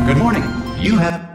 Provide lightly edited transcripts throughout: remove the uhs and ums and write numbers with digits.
Good morning. You have...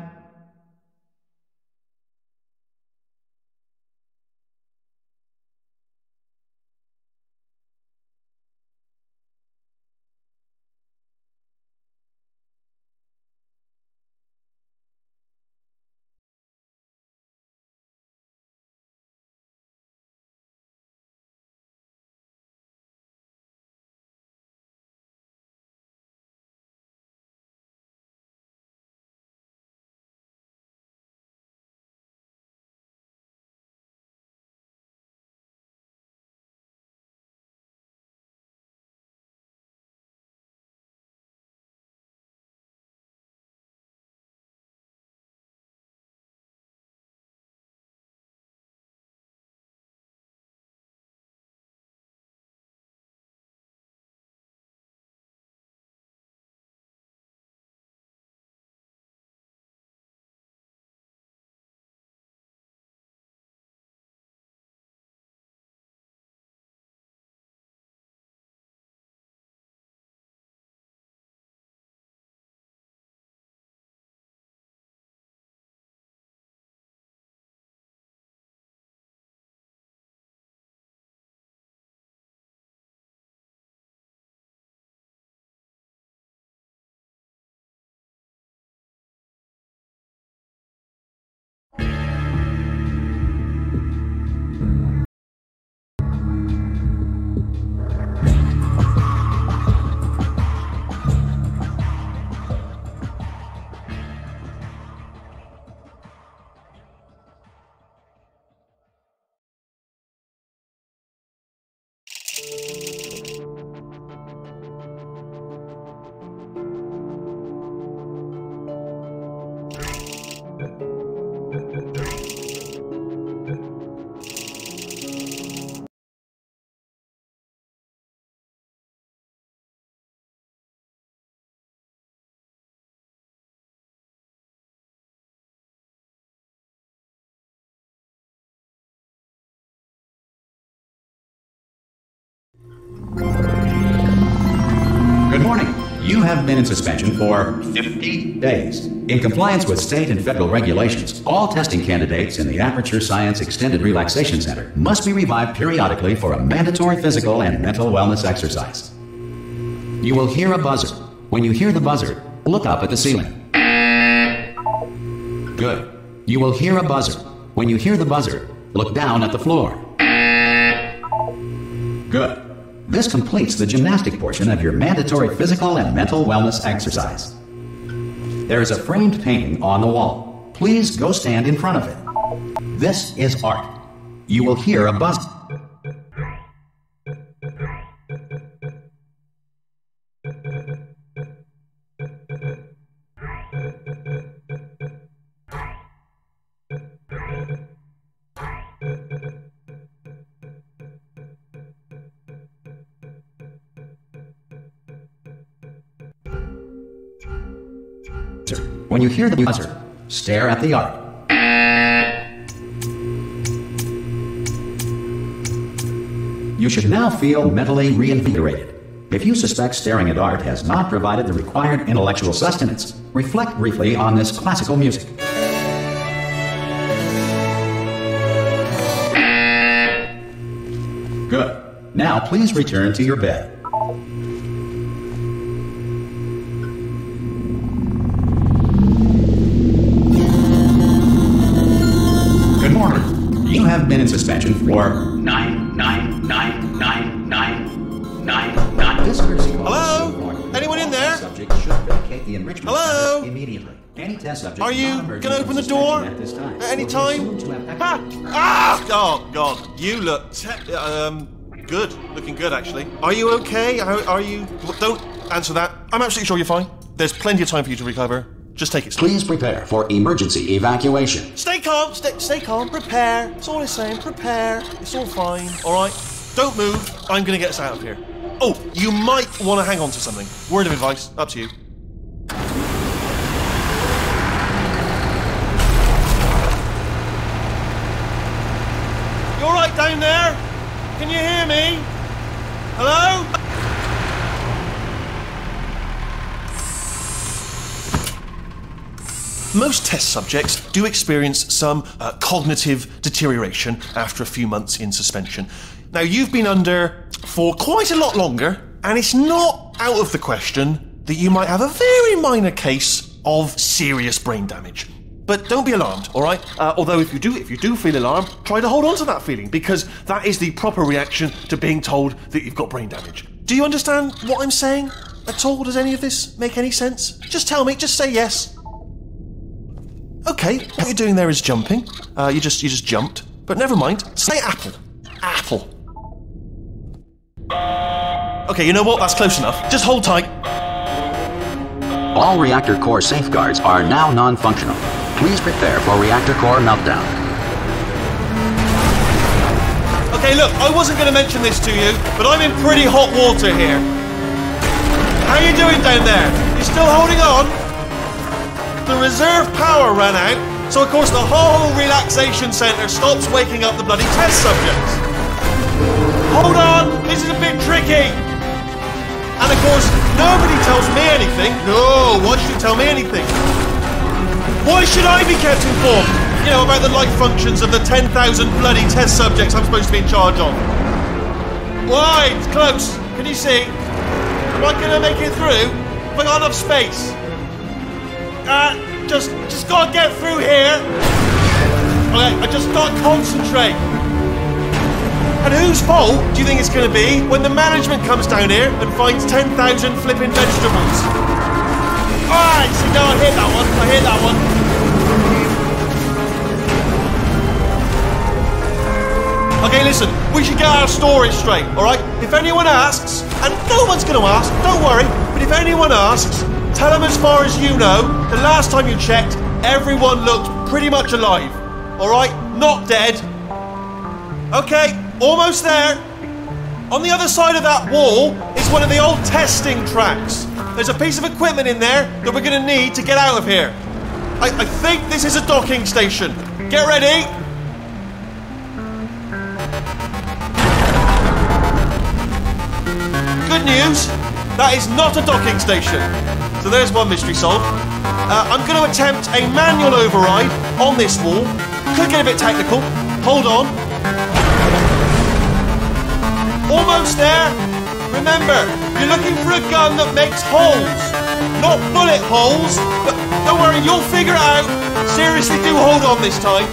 Good morning. You have been in suspension for 50 days. In compliance with state and federal regulations, all testing candidates in the Aperture Science Extended Relaxation Center must be revived periodically for a mandatory physical and mental wellness exercise. You will hear a buzzer. When you hear the buzzer, look up at the ceiling. Good. You will hear a buzzer. When you hear the buzzer, look down at the floor. Good. This completes the gymnastic portion of your mandatory physical and mental wellness exercise. There is a framed painting on the wall. Please go stand in front of it. This is art. You will hear a buzz. When you hear the buzzer, stare at the art. You should now feel mentally reinvigorated. If you suspect staring at art has not provided the required intellectual sustenance, reflect briefly on this classical music. Good. Now please return to your bed. have been in suspension for 9999999. This courtesy call. Hello? Anyone in there? Subject should vacate the enrichment Hello? center immediately. Any test subject Are you gonna open the door at this time at any time? Ha! Ah! Oh God, you look good. Looking good, actually. Are you okay? Are you? Don't answer that. I'm absolutely sure you're fine. There's plenty of time for you to recover. Just take it slow. Please prepare for emergency evacuation. Stay calm. Stay calm. Prepare. That's all I'm saying. Prepare. It's all fine. All right. Don't move. I'm gonna get us out of here. Oh, you might want to hang on to something. Word of advice. Up to you. You all right down there? Can you hear me? Hello? Most test subjects do experience some cognitive deterioration after a few months in suspension. Now, you've been under for quite a lot longer, and it's not out of the question that you might have a very minor case of serious brain damage. But don't be alarmed, all right? Although if you do feel alarmed, try to hold on to that feeling, because that is the proper reaction to being told that you've got brain damage. Do you understand what I'm saying at all? Does any of this make any sense? Just tell me, just say yes. Okay, what you're doing there is jumping. You just jumped. But never mind. Say apple. Apple. Okay, you know what? That's close enough. Just hold tight. All reactor core safeguards are now non-functional. Please prepare for reactor core meltdown. Okay, look, I wasn't going to mention this to you, but I'm in pretty hot water here. How you doing down there? You still holding on? The reserve power ran out, so of course the whole relaxation centre stops waking up the bloody test subjects. Hold on, this is a bit tricky. And of course, nobody tells me anything. No, why should you tell me anything? Why should I be kept informed? You know, about the life functions of the 10,000 bloody test subjects I'm supposed to be in charge of. Why? It's close. Can you see? Am I gonna make it through? Have I got enough space? Just gotta get through here. Okay, I just gotta concentrate. And whose fault do you think it's gonna be when the management comes down here and finds 10,000 flipping vegetables? Alright, so no, I hear that one. Okay, listen, we should get our story straight, alright? If anyone asks, and no one's gonna ask, don't worry, but if anyone asks, tell them as far as you know, the last time you checked, everyone looked pretty much alive. Alright? Not dead. Okay, almost there. On the other side of that wall is one of the old testing tracks. There's a piece of equipment in there that we're going to need to get out of here. I think this is a docking station. Get ready. Good news, that is not a docking station. So there's one mystery solved. I'm going to attempt a manual override on this wall. Could get a bit technical. Hold on. Almost there. Remember, you're looking for a gun that makes holes. Not bullet holes, but don't worry, you'll figure it out. Seriously, do hold on this time.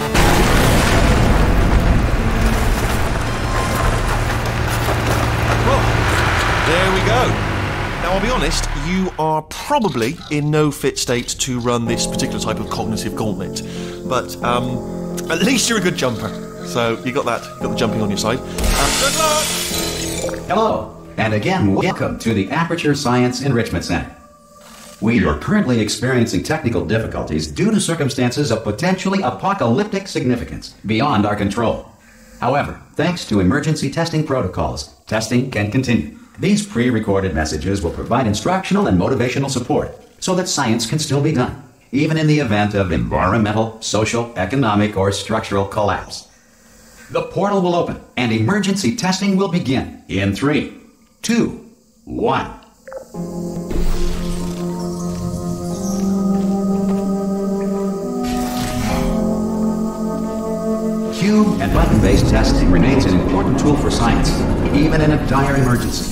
Well, there we go. Now, I'll be honest, you are probably in no fit state to run this particular type of cognitive gauntlet. But at least you're a good jumper. So you got that, you got the jumping on your side. Good luck! Hello, and again, welcome to the Aperture Science Enrichment Center. We are currently experiencing technical difficulties due to circumstances of potentially apocalyptic significance beyond our control. However, thanks to emergency testing protocols, testing can continue. These pre-recorded messages will provide instructional and motivational support so that science can still be done, even in the event of environmental, social, economic, or structural collapse. The portal will open, and emergency testing will begin in 3, 2, 1. Cube and button-based testing remains an important tool for science, even in a dire emergency.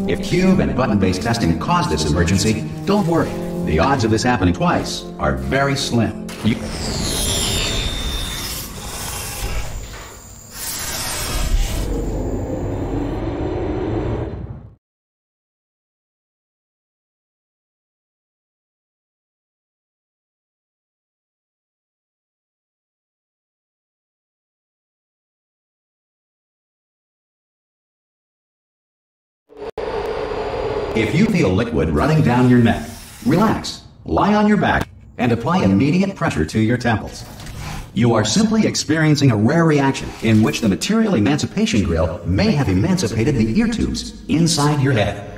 If cube and button-based testing caused this emergency, don't worry. The odds of this happening twice are very slim. If you feel liquid running down your neck, relax, lie on your back, and apply immediate pressure to your temples. You are simply experiencing a rare reaction in which the material emancipation grill may have emancipated the ear tubes inside your head.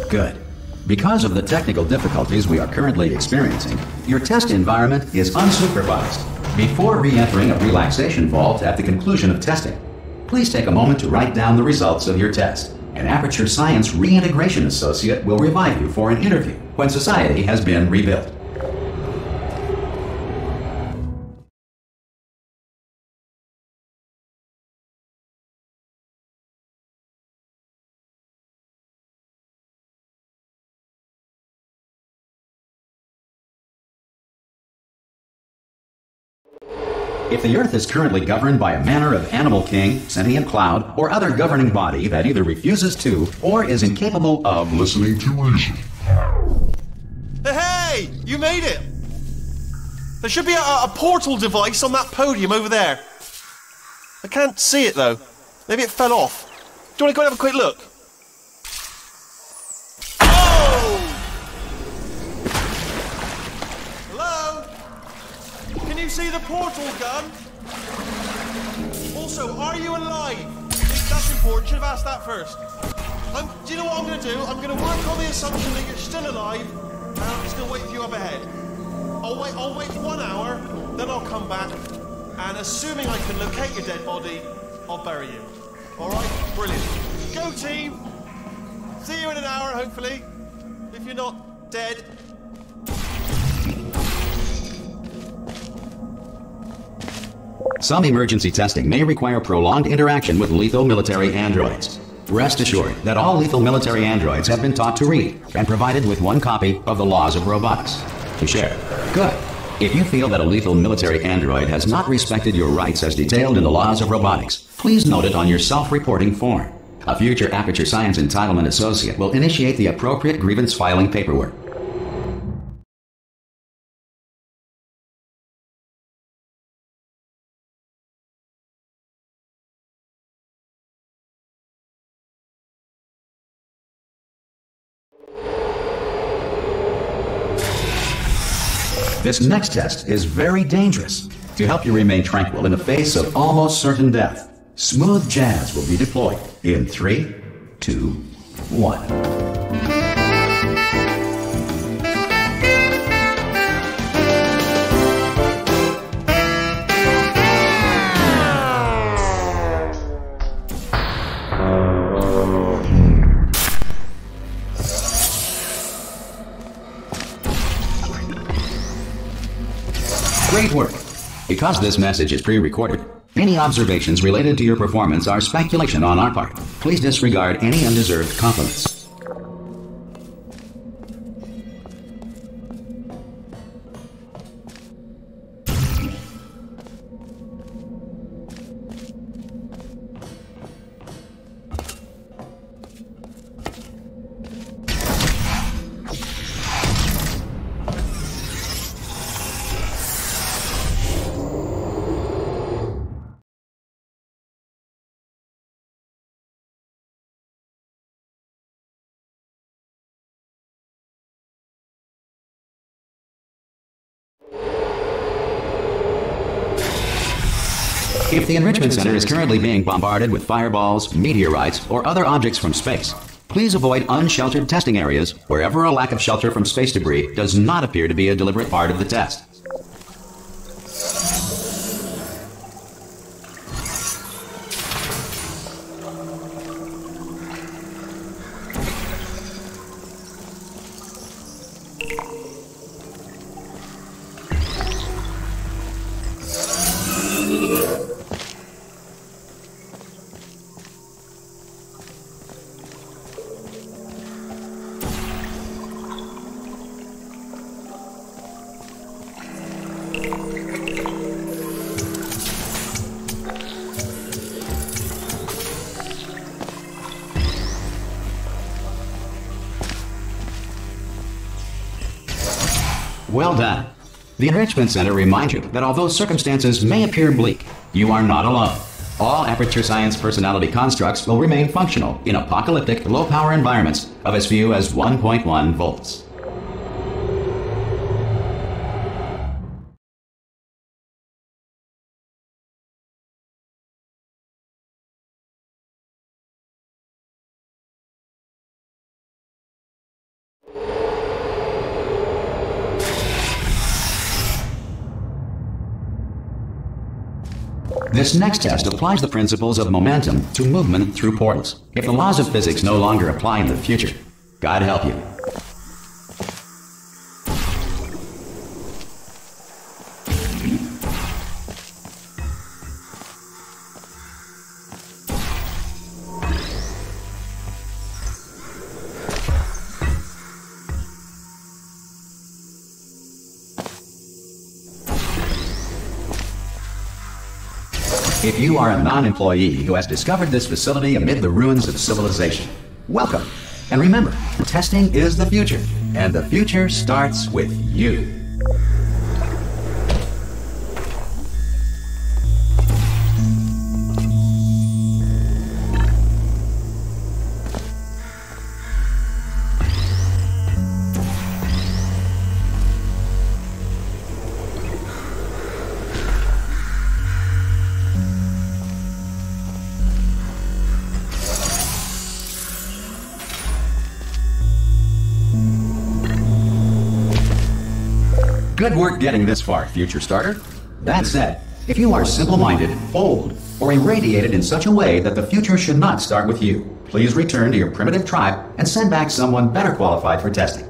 Good. Because of the technical difficulties we are currently experiencing, your test environment is unsupervised. Before re-entering a relaxation vault at the conclusion of testing, please take a moment to write down the results of your test. An Aperture Science Reintegration Associate will revive you for an interview when society has been rebuilt. If the Earth is currently governed by a manner of animal king, sentient cloud, or other governing body that either refuses to or is incapable of listening to reason. Hey! You made it! There should be a portal device on that podium over there. I can't see it though. Maybe it fell off. Do you want to go and have a quick look? See the portal gun? Also, are you alive? That's important. Should have asked that first. Do you know what I'm going to do? I'm going to work on the assumption that you're still alive, and I'm just going to wait for you up ahead. I'll wait 1 hour, then I'll come back, and assuming I can locate your dead body, I'll bury you. All right? Brilliant. Go team. See you in an hour, hopefully. If you're not dead. Some emergency testing may require prolonged interaction with lethal military androids. Rest assured that all lethal military androids have been taught to read and provided with one copy of the Laws of Robotics to share. Good. If you feel that a lethal military android has not respected your rights as detailed in the Laws of Robotics, please note it on your self-reporting form. A future Aperture Science Entitlement Associate will initiate the appropriate grievance filing paperwork. This next test is very dangerous. To help you remain tranquil in the face of almost certain death, smooth jazz will be deployed in 3, 2, 1. Great work. Because this message is pre-recorded, any observations related to your performance are speculation on our part. Please disregard any undeserved compliments. If the Enrichment Center is currently being bombarded with fireballs, meteorites, or other objects from space, please avoid unsheltered testing areas wherever a lack of shelter from space debris does not appear to be a deliberate part of the test. Well done. The Enrichment Center reminds you that although circumstances may appear bleak, you are not alone. All Aperture Science personality constructs will remain functional in apocalyptic, low-power environments of as few as 1.1 volts. This next test applies the principles of momentum to movement through portals. If the laws of physics no longer apply in the future, God help you. If you are a non-employee who has discovered this facility amid the ruins of civilization, welcome. And remember, testing is the future, and the future starts with you. Good work getting this far, future starter. That said, if you are simple-minded, old, or irradiated in such a way that the future should not start with you, please return to your primitive tribe and send back someone better qualified for testing.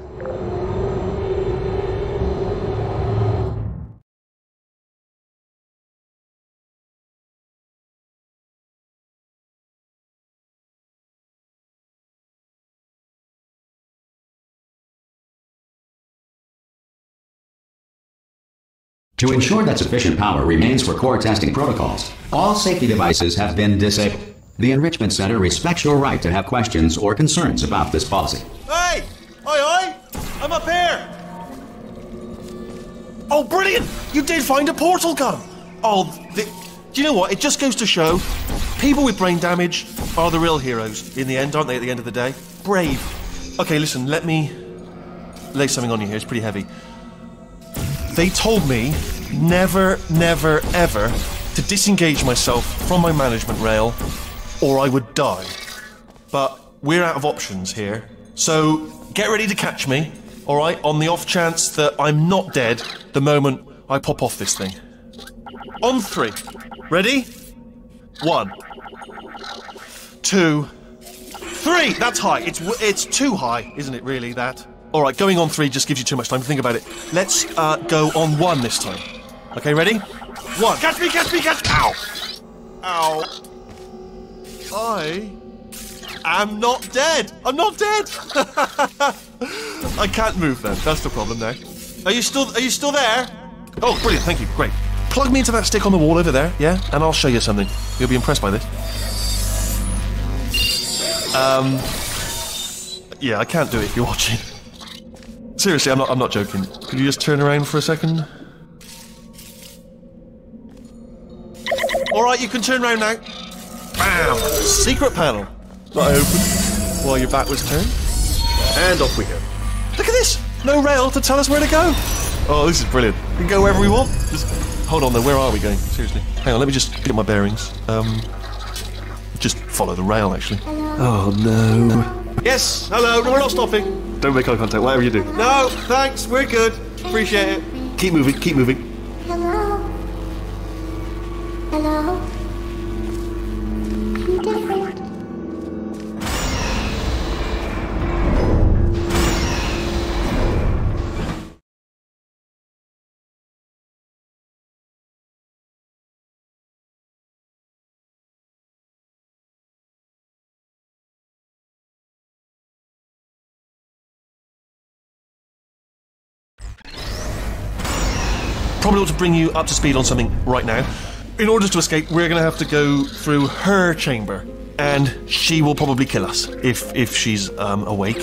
To ensure that sufficient power remains for core testing protocols, all safety devices have been disabled. The Enrichment Center respects your right to have questions or concerns about this policy. Hey! Oi! I'm up here! Oh, brilliant! You did find a portal gun! Oh, do you know what? It just goes to show, people with brain damage are the real heroes in the end, aren't they, at the end of the day? Brave. Okay, listen, let me lay something on you here. It's pretty heavy. They told me never, never, ever to disengage myself from my management rail or I would die. But we're out of options here. So get ready to catch me, alright, on the off chance that I'm not dead the moment I pop off this thing. On 3. Ready? 1, 2, 3! That's high. It's too high, isn't it, really, that? Alright, going on 3 just gives you too much time to think about it. Let's go on 1 this time. Okay, ready? 1. Catch me, catch me, catch me! Ow! Ow. I am not dead! I'm not dead! I can't move then. That's the problem now. Are you still there? Oh, brilliant, thank you, great. Plug me into that stick on the wall over there, yeah? And I'll show you something. You'll be impressed by this. Yeah, I can't do it if you're watching. Seriously, I'm not joking. Could you just turn around for a second? Alright, you can turn around now. Bam! Secret panel. That I opened while your back was turned. And off we go. Look at this! No rail to tell us where to go. Oh, this is brilliant. We can go wherever we want. Just Hold on though, where are we going? Seriously. Hang on, let me just get my bearings. Just follow the rail, actually. Oh, no. Yes, hello, no, we're not stopping. Don't make eye contact, whatever you do. No, thanks, we're good. Appreciate it. Keep moving, keep moving. Hello? Hello? I'm different. Probably ought to bring you up to speed on something right now. In order to escape, we're going to have to go through her chamber, and she will probably kill us if she's awake.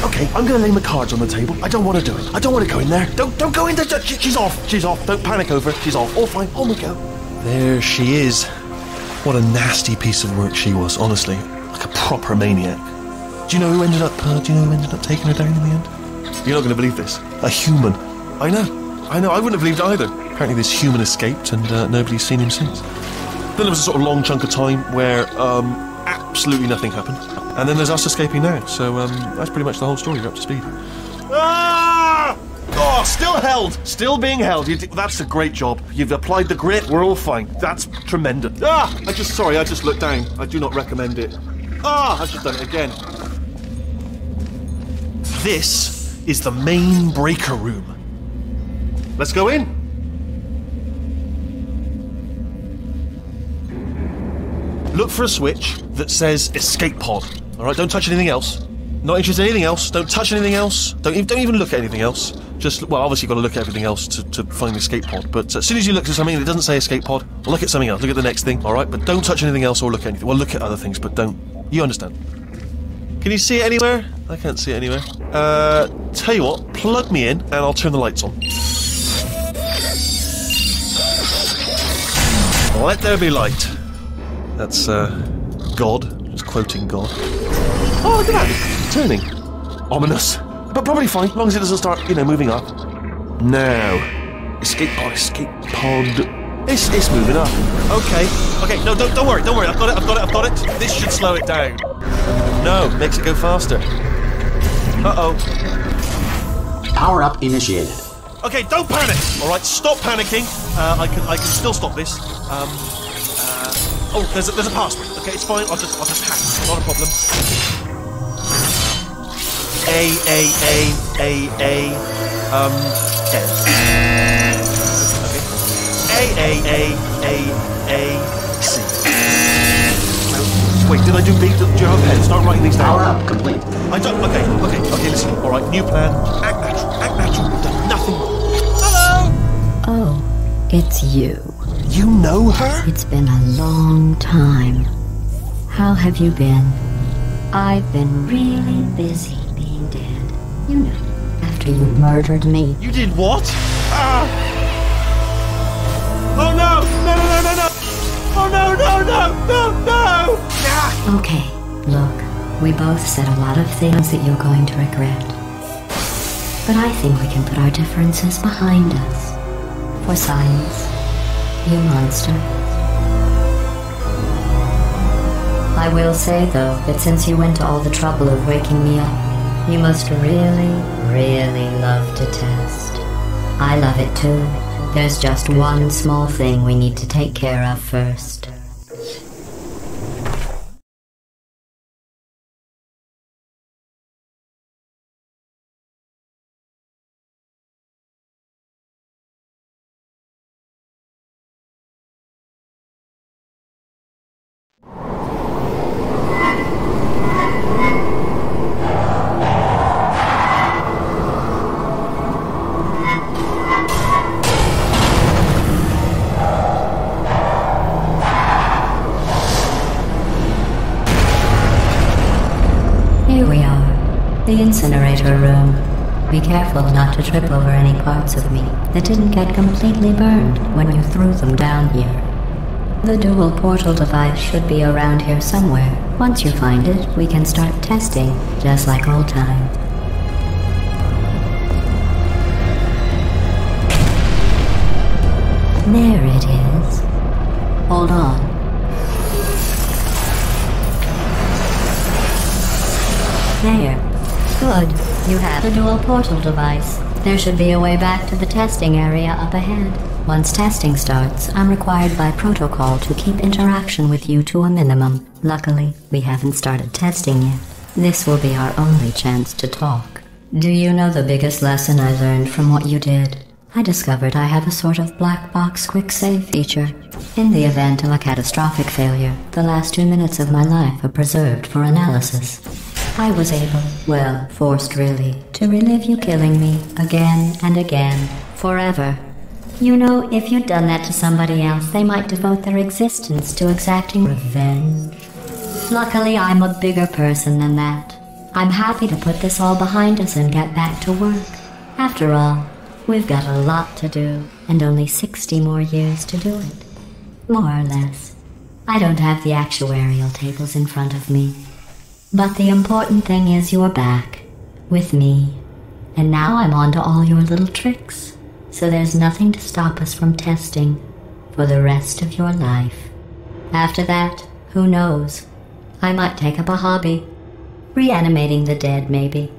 Okay, I'm going to lay my cards on the table. I don't want to do it. I don't want to go in there. Don't go in there. She's off. She's off. Don't panic over. She's off. All fine. On we go. There she is. What a nasty piece of work she was. Honestly, like a proper maniac. Do you know who ended up? Taking her down in the end? You're not going to believe this. A human. I know. I wouldn't have believed it either. Apparently this human escaped and nobody's seen him since. Then there was a sort of long chunk of time where absolutely nothing happened. And then there's us escaping now. So that's pretty much the whole story. You're up to speed. Ah! Oh, still held. Still being held. That's a great job. You've applied the grit. We're all fine. That's tremendous. Ah! I just looked down. I do not recommend it. Ah! I've just done it again. This is the main breaker room. Let's go in. Look for a switch that says escape pod. All right, don't touch anything else. Not interested in anything else. Don't touch anything else. Don't even look at anything else. Just, well, obviously you've got to look at everything else to find the escape pod. But as soon as you look at something that doesn't say escape pod, look at something else. Look at the next thing, all right? But don't touch anything else or look at anything. Well, look at other things, but don't. You understand? Can you see it anywhere? I can't see it anywhere. Tell you what, plug me in and I'll turn the lights on. Let there be light. That's, God. Just quoting God. Oh, look at that. It's turning. Ominous. But probably fine, as long as it doesn't start, moving up. Now. Escape pod. It's moving up. Okay, no, don't worry. I've got it. This should slow it down. No, makes it go faster. Uh-oh. Power up initiated. Okay, don't panic. All right, stop panicking. I can still stop this. Oh, there's a password. Okay, it's fine. I'll just hack it. Not a problem. N. Okay. C. Wait, did I do big? Do you have a pen? Start writing these down. Power up complete. I don't. Okay. Listen. All right, new plan. Act natural. We've done nothing wrong. Hello. Oh, it's you. You know her? It's been a long time. How have you been? I've been really busy being dead. You know, after you murdered me. You did what? Ah! Oh no! No! Oh no! Ah! Okay, look, we both said a lot of things that you're going to regret. But I think we can put our differences behind us. For science, you monster. I will say, though, that since you went to all the trouble of waking me up, you must really, really love to test. I love it too. There's just one small thing we need to take care of first. Here we are, the incinerator room. Be careful not to trip over any parts of me that didn't get completely burned when you threw them down here. The dual portal device should be around here somewhere. Once you find it, we can start testing, just like old times. hold on. There. Good. You have the dual portal device. There should be a way back to the testing area up ahead. Once testing starts, I'm required by protocol to keep interaction with you to a minimum. Luckily, we haven't started testing yet. This will be our only chance to talk. Do you know the biggest lesson I learned from what you did? I discovered I have a sort of black box quick save feature. In the event of a catastrophic failure, the last 2 minutes of my life are preserved for analysis. I was able, well, forced really, to relive you killing me again and again, forever. You know, if you'd done that to somebody else, they might devote their existence to exacting revenge. Luckily, I'm a bigger person than that. I'm happy to put this all behind us and get back to work. After all, we've got a lot to do, and only 60 more years to do it. More or less. I don't have the actuarial tables in front of me. But the important thing is you're back, with me. And now I'm on to all your little tricks. So there's nothing to stop us from testing for the rest of your life. After that, who knows? I might take up a hobby. Reanimating the dead, maybe.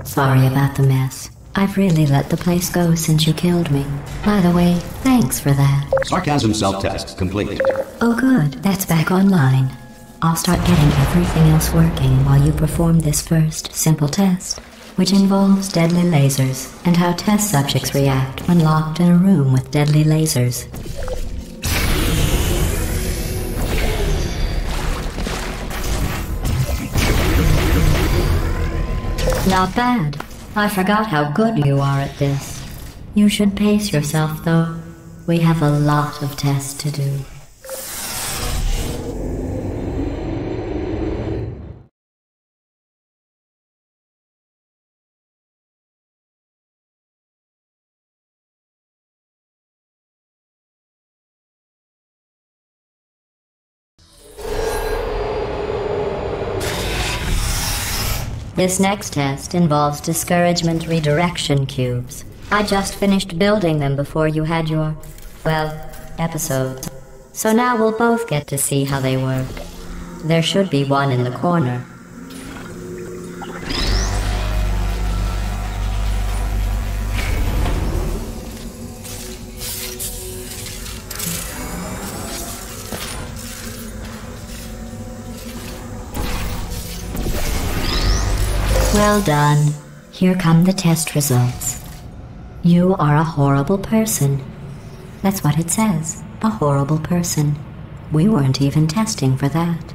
Sorry about the mess. I've really let the place go since you killed me. By the way, thanks for that. Sarcasm self-test complete. Oh good, that's back online. I'll start getting everything else working while you perform this first, simple test, which involves deadly lasers and how test subjects react when locked in a room with deadly lasers. Not bad. I forgot how good you are at this. You should pace yourself, though. We have a lot of tests to do. This next test involves discouragement redirection cubes. I just finished building them before you had your, well, episode. So now we'll both get to see how they work. There should be one in the corner. Well done. Here come the test results. You are a horrible person. That's what it says. A horrible person. We weren't even testing for that.